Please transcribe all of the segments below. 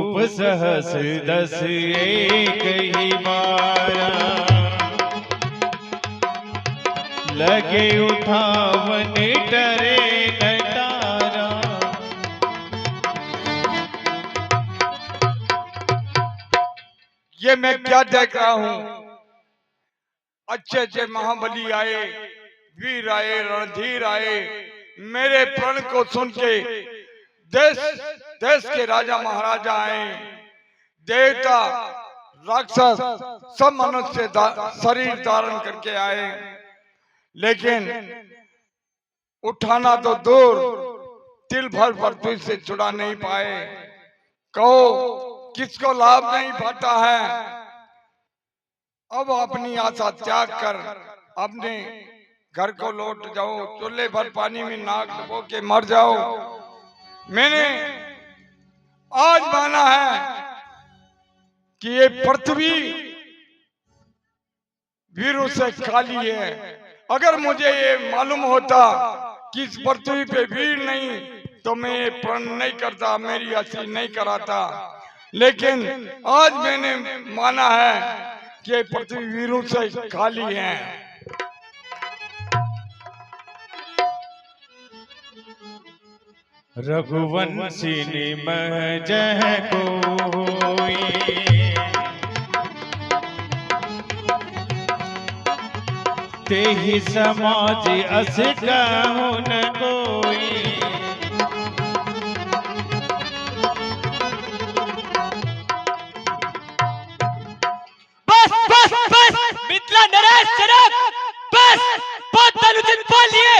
रूप सहस दस एक ही बारा, लगे उठावन डरे नटारा। ये मैं क्या देख रहा हूँ? अच्छे अच्छे महाबली आए, वीर आए, रणधीर आए, मेरे प्रण को सुन के देश देश के राजा महाराजा आए, देवता राक्षस सब मनुष्य शरीर धारण करके आए, लेकिन उठाना तो दूर, तिल भर पृथ्वी से छुड़ा नहीं पाए। कहो किसको लाभ नहीं पाता है? अब अपनी आशा त्याग कर अपने घर को लौट जाओ, चूल्हे भर पानी में नाक डुबो के मर जाओ। मैंने आज माना है कि ये पृथ्वी वीरों से खाली है। अगर मुझे ये मालूम होता कि इस पृथ्वी पे वीर नहीं तो मैं ये प्रण नहीं करता, मेरी हस्ती नहीं कराता। लेकिन आज मैंने माना है कि पृथ्वी वीरों से खाली है। रघुवंशी महजह कोई, तेहि समाज अस कहूँ न कोई। बस बस बस मिथिला नरेश जनक, बस बहुत अनुचित बोल लिए।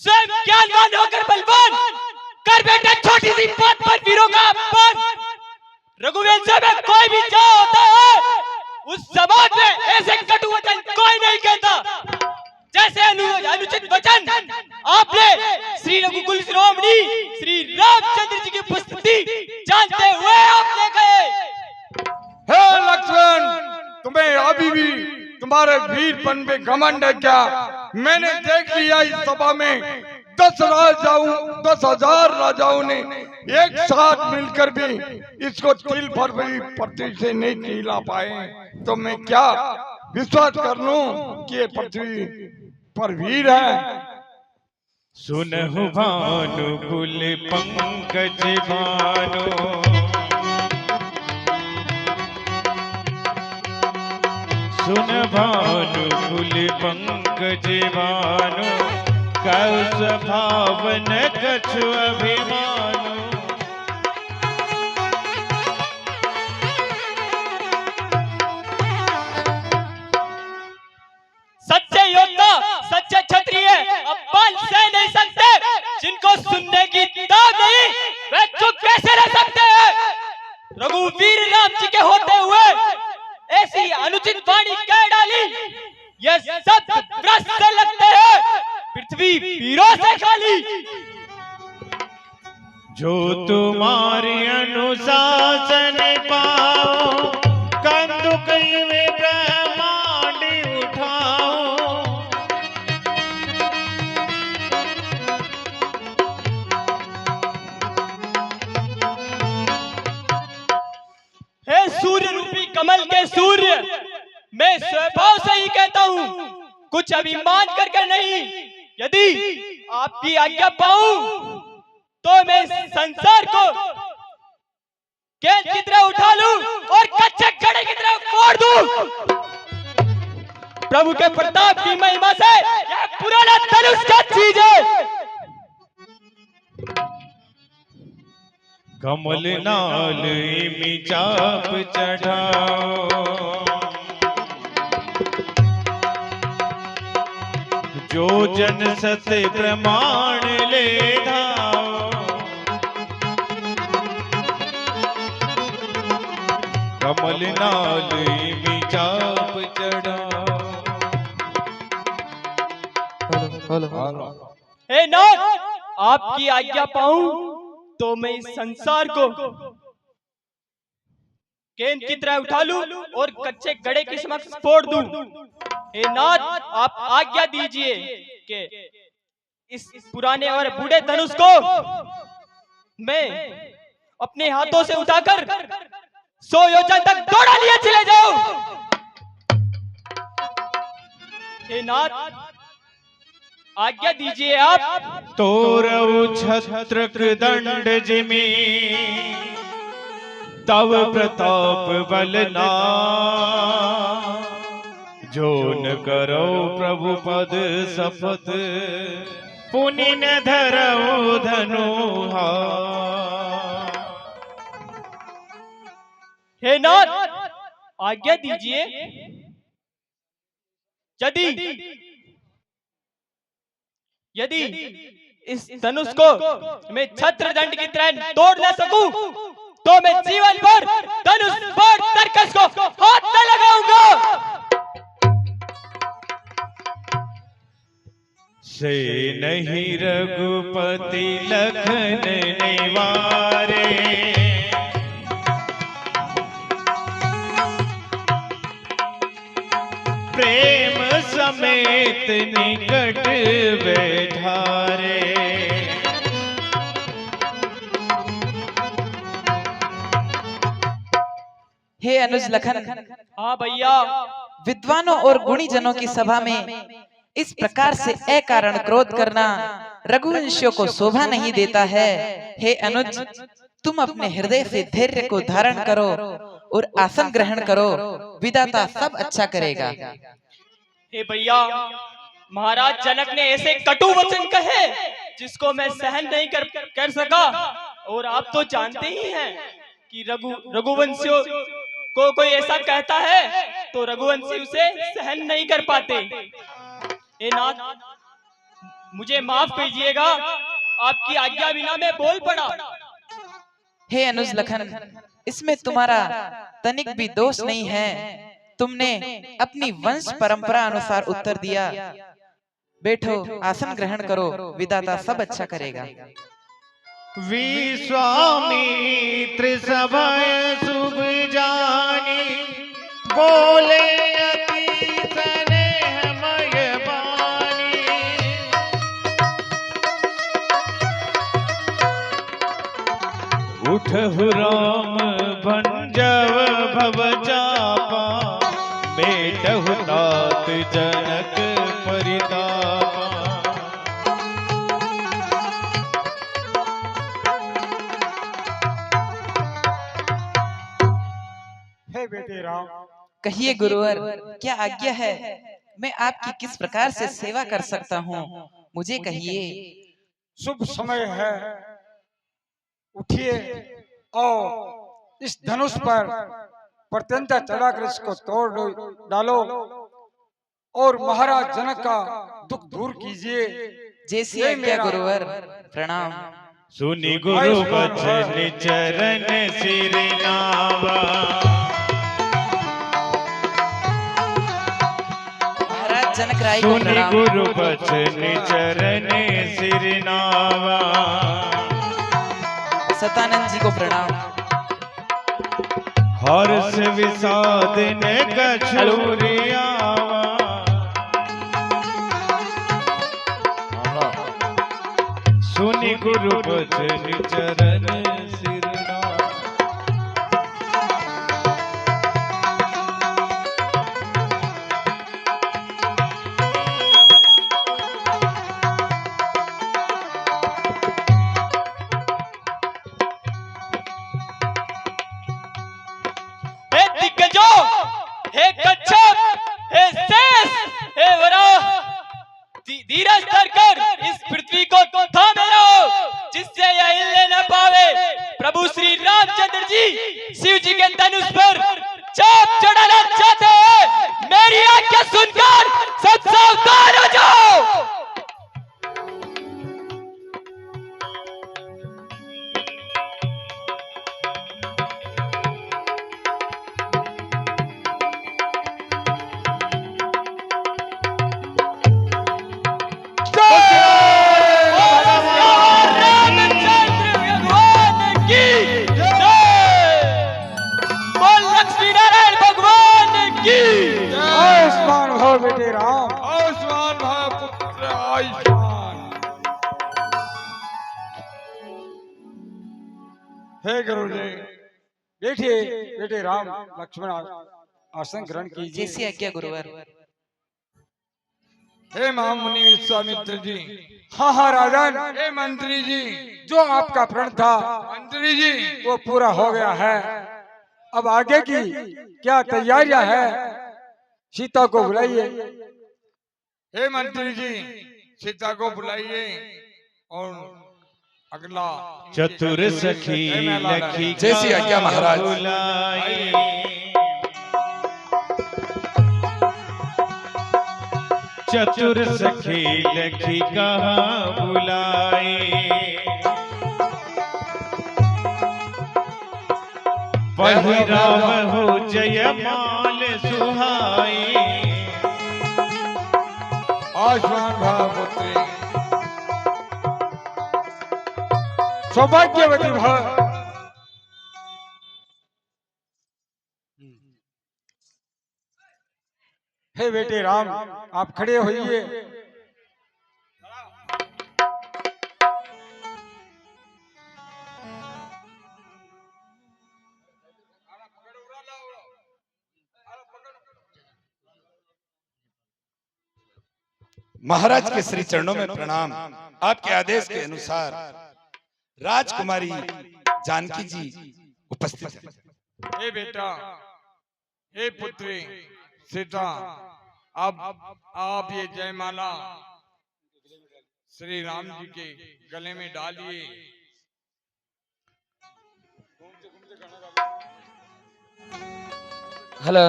स्वयं ज्ञानवान होकर बलवान कर बैठे छोटी सी बात पर वीरों का अपमान। रघुवंश में कोई भी जा होता है, उस समाज में ऐसे कटु वचन कोई नहीं कहता। जैसे अनुचित वचन आपने श्री रघुकुल शिरोमणि श्री रामचंद्र जी की उपस्थिति जानते हुए आपने कहे। हे लक्ष्मण, तुम्हें अभी भी तुम्हारे वीरपन पे घमंड है क्या? मैंने देख लिया इस सभा में 10,000 राजाओं ने एक साथ मिलकर भी इसको तिल भर भी पृथ्वी से नहीं हिला पाए, तो मैं क्या विश्वास कर लूं कि ये पृथ्वी पर वीर है? सुनहु भानुकुल पंकज भानु, सुन भानुकुल पंकज भानु, कौ स्वभाव न कछु अभिमानु। सच्चे योद्धा सच्चे क्षत्रिय अपमान सह नहीं सकते। जिनको सुनने की ताब नहीं वे चुप कैसे रह सकते हैं? रघुवीर राम जी के होते हुए ऐसी अनुचित वाणी कह डाली, ये सब भ्रष्ट से लगते हैं, पृथ्वी वीरों से खाली। जो तुम्हारी अनुशासन पाओ, कंदुक में ब्रह्मांड उठाओ। हे सूर्य रूपी कमल के सूर्य, मैं स्वभाव से ही कहता हूँ, कुछ अभिमान करके नहीं। यदि आपकी आज्ञा पाऊं तो मैं संसार को गेंद की तरह उठा लूं और कच्चे घड़े की तरह फोड़ दूं। प्रभु के प्रताप की महिमा से यह पुराना धनुष क्या चीज है? कमल नाल इमि चाप चढ़ाओ, जो जन सत्य प्रमाण ले धाओ। कमल नाल इमि चाप चढ़ाओ। हे नाथ, आपकी आज्ञा पाऊं तो मैं इस संसार को गेंद की तरह उठा लूं और कच्चे घड़े के समक्ष फोड़ दूं। हे नाथ, आप आज्ञा दीजिए कि इस पुराने और बूढ़े धनुष को मैं अपने हाथों से उठाकर 100 योजन तक दौड़ा लिए चले जाओ। हे नाथ, आज्ञा दीजिए आप। तोरऊ छत्रक दंड जिमी तव प्रताप बलना जो न करो प्रभु पद सपथ पुनि न धरो धनुहा। हे नाथ, आज्ञा दीजिए। यदि इस धनुष को मैं छत्र दंड की तरह तोड़ न सकूं तो मैं जीवन भर धनुष पर तरकस को हाथ न लगाऊंगा। से नहीं रघुपति लखन निवारे प्रेम समेत निकट बैठारे। हे अनुज लखन, हाँ भैया। विद्वानों और गुणीजनों की सभा में इस प्रकार से अकारण क्रोध करना रघुवंशियों को शोभा नहीं देता है। हे अनुज, तुम अपने हृदय से धैर्य को धारण करो और आसन ग्रहण करो, विधाता सब अच्छा करेगा। हे भैया, महाराज जनक ने ऐसे कटु वचन कहे जिसको मैं सहन नहीं कर सका। और आप तो जानते ही हैं कि रघुवंशियों को कोई ऐसा कहता है तो रघुवंशी उसे सहन नहीं कर पाते। हे नाथ, मुझे माफ कीजिएगा, आपकी आज्ञा बिना मैं बोल पड़ा। हे अनुज लखन, इसमें तुम्हारा तनिक भी दोष नहीं है। तुमने अपनी वंश परंपरा अनुसार उत्तर दिया। बैठो, आसन ग्रहण करो, विधाता सब अच्छा करेगा। विश्वामित्र सभय शुभ जानी बोले अति स्नेहमय वाणी। उठहु राम भंजव भव चापा बेटहु तात जनक परितापा। हे बेटे राम, कहिए गुरुवर, क्या आज्ञा है? मैं आपकी किस प्रकार से सेवा कर सकता हूँ, मुझे कहिए। शुभ समय है, उठिए और इस धनुष पर प्रत्यंता चढ़ाकर इसको तोड़ डालो और महाराज जनक का दुख दूर कीजिए। जैसी आज्ञा गुरुवर, प्रणाम। सुनि गुरु बचन चरण सिर नावा। महाराज जनक राय को सुनि प्रणाम। गुरु बचन चरण सिर नावा। सतानंद जी को प्रणाम। हर्ष विषाद ने कछुरी आवा। सुनि गुरु बचन चरण सिर नावा। हे दिग्गजों, हे कच्छप, हे शेष, हे वराह, धीरज धरकर इस पृथ्वी को थामे रहो, जिससे यह हिलने न पावे। प्रभु श्री रामचंद्र जी शिव जी के धनुष पर चाप चढ़ाना चाहते हैं। मेरी आज्ञा सुनकर सब सावधान हो जाओ। हे गुरुजी, बैठिए बेटे राम लक्ष्मण आसन ग्रहण कीजिए। जैसी आज्ञा गुरुवर। हे महामुनि विश्वामित्र जी। हाँ हाँ राजन। हे मंत्री जी, जो आपका प्रण था मंत्री जी वो पूरा हो गया है। अब आगे की क्या तैयारियां है? सीता को बुलाइए। हे मंत्री जी, सीता को बुलाइए और अगला चतुर सखी लखी जैसी आज्ञा महाराज। बुलाई। चतुर सखी लखी कहाँ बुलाए, पहिराव हो जयमाल सुहाए। आयुष्मान भव पुत्री, सौभाग्यवती भव। हे बेटे राम, आप खड़े होइए। महाराज के श्री चरणों में प्रणाम। आपके आदेश के अनुसार राजकुमारी जानकी जी उपस्थित है। हे बेटा, हे पुत्री सीता, अब आप ये जयमाला श्री राम जी के गले में डालिए। हेलो,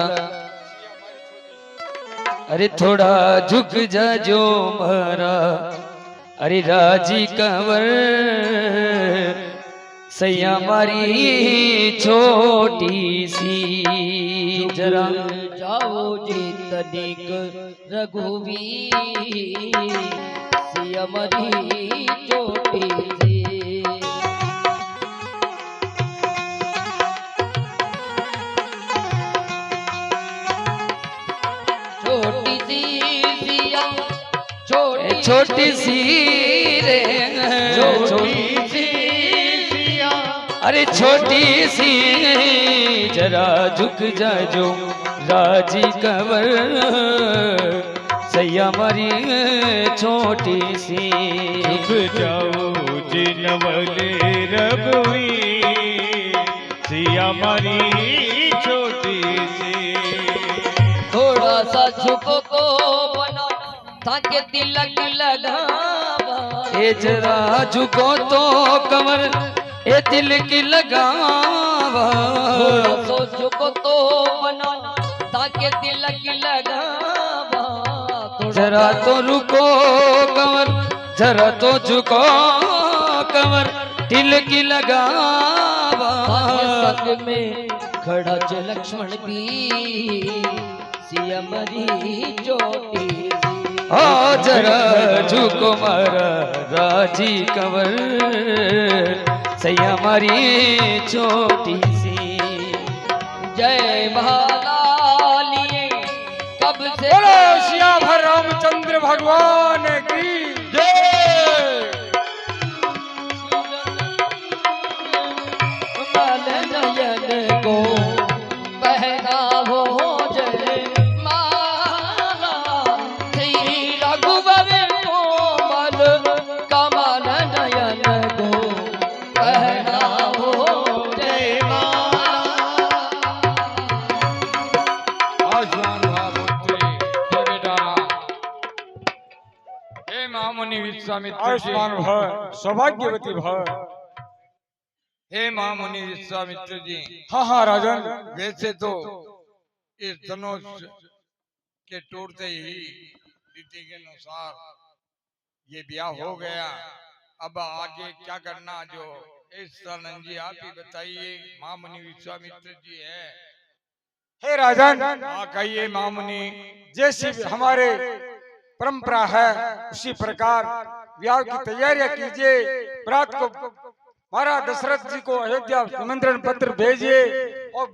अरे थोड़ा झुक जा जो मारा, अरे राजी कंवर सैया मारी छोटी सी, जरा जाओ जी तनिक रघुवीर सिया मरी छोटी सी। छोटी सी सिया छोटी सी रे, छोटी सी सिया अरे छोटी सी, जरा झुक जा जो राजी कंवर सैया मारी छोटी सी। झुक जाओ जिनवले रघुवीर सिया मारी छोटी सी। थोड़ा सा झुको को बना ताकि तिलक लगावा। ए जरा झुको तो कंवर ए तिलक लगावा। थोड़ा सा झुको तो बना ताकि तिलक लगावा। जरा तो रुको कंवर, जरा तो झुको कंवर, तिलक लगावा। संग में खड़ा जो लक्ष्मण की सिया मरी छोटी सी। हाँ जरा झुको मारा राजी कंवर सैया मारी छोटी सी। जय माला लिए कब से बोलो सियावर रामचंद्र भगवान की जय। मल नयन को बहना हो जय माला। श्री रघुवर कोमल कमल नयन को बहना हो जय माला। आयुष्मान भव पुत्री, हे बेटा राम। हे महामुनि विश्वामित्र, आयुष्मान भव, सौभाग्यवती भव। हे महामुनि विश्वामित्र जी। हाँ हाँ राजन। वैसे तो इस धनुष के टूटते ही रीति के अनुसार ये ब्याह हो गया। अब आगे क्या करना, जो इस सनन जी आप ही बताइए। महामुनि विश्वामित्र जी है। हे राजन। हाँ कहिए महामुनि। जैसी हमारे परंपरा है उसी प्रकार ब्याह की तैयारियां कीजिए। रात को महाराज दशरथ जी को अयोध्या निमंत्रण पत्र भेजिए।